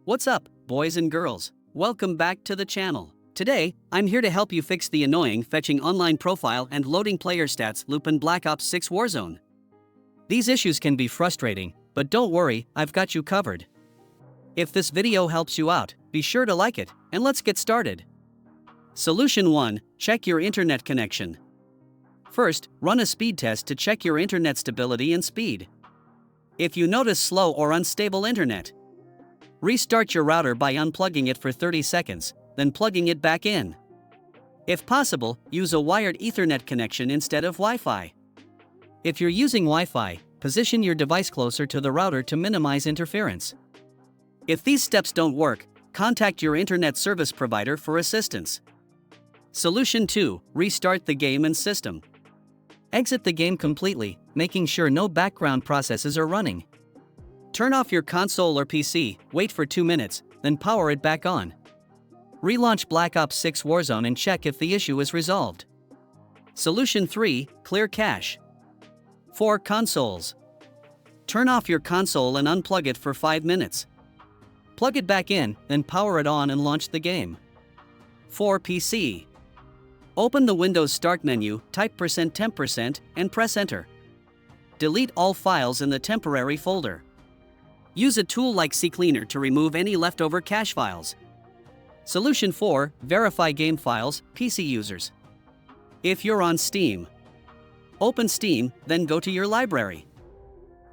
What's up, boys and girls? Welcome back to the channel. Today, I'm here to help you fix the annoying fetching online profile and loading player stats loop in Black Ops 6 Warzone. These issues can be frustrating, but don't worry, I've got you covered. If this video helps you out, be sure to like it, and let's get started. Solution 1. Check your internet connection. First, run a speed test to check your internet stability and speed. If you notice slow or unstable internet, restart your router by unplugging it for 30 seconds, then plugging it back in. If possible, use a wired Ethernet connection instead of Wi-Fi. If you're using Wi-Fi, position your device closer to the router to minimize interference. If these steps don't work, contact your internet service provider for assistance. Solution 2. Restart the game and system. Exit the game completely, making sure no background processes are running. Turn off your console or PC, wait for 2 minutes, then power it back on. Relaunch Black Ops 6 Warzone and check if the issue is resolved. Solution 3. Clear cache. For consoles, turn off your console and unplug it for 5 minutes. Plug it back in, then power it on and launch the game. For PC, open the Windows Start menu, type %temp% and press Enter. Delete all files in the temporary folder. Use a tool like CCleaner to remove any leftover cache files. Solution 4. Verify game files, PC users. If you're on Steam, open Steam, then go to your library.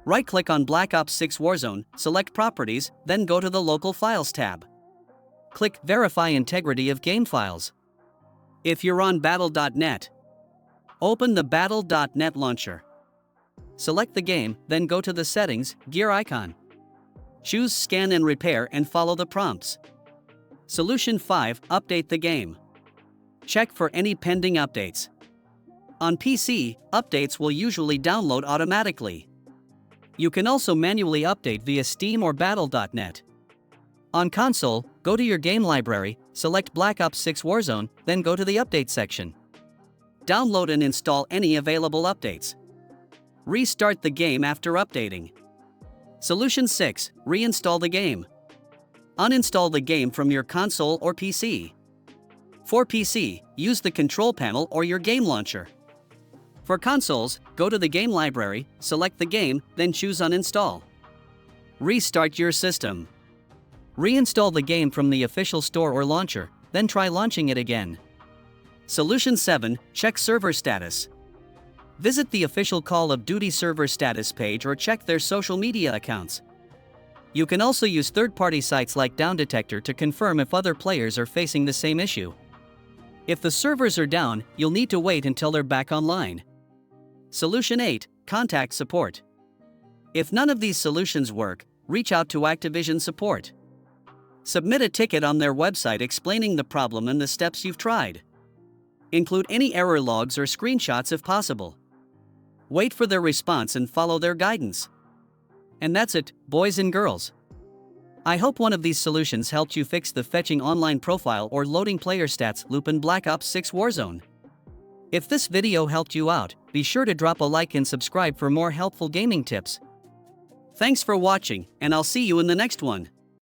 Right-click on Black Ops 6 Warzone, select Properties, then go to the Local Files tab. Click Verify Integrity of Game Files. If you're on Battle.net, open the Battle.net launcher. Select the game, then go to the Settings, Gear icon. Choose Scan and Repair and follow the prompts. Solution 5. Update the game. Check for any pending updates. On PC, updates will usually download automatically. You can also manually update via Steam or Battle.net. On console, go to your game library, select Black Ops 6 Warzone, then go to the Update section. Download and install any available updates. Restart the game after updating. Solution 6. Reinstall the game. Uninstall the game from your console or PC. For PC, use the control panel or your game launcher. For consoles, go to the game library, select the game, then choose Uninstall. Restart your system. Reinstall the game from the official store or launcher, then try launching it again. Solution 7. Check server status. Visit the official Call of Duty server status page or check their social media accounts. You can also use third-party sites like Down Detector to confirm if other players are facing the same issue. If the servers are down, you'll need to wait until they're back online. Solution 8. Contact support. If none of these solutions work, reach out to Activision support. Submit a ticket on their website explaining the problem and the steps you've tried. Include any error logs or screenshots if possible. Wait for their response and follow their guidance. And that's it, boys and girls. I hope one of these solutions helped you fix the fetching online profile or loading player stats loop in Black Ops 6 Warzone. If this video helped you out, be sure to drop a like and subscribe for more helpful gaming tips. Thanks for watching, and I'll see you in the next one.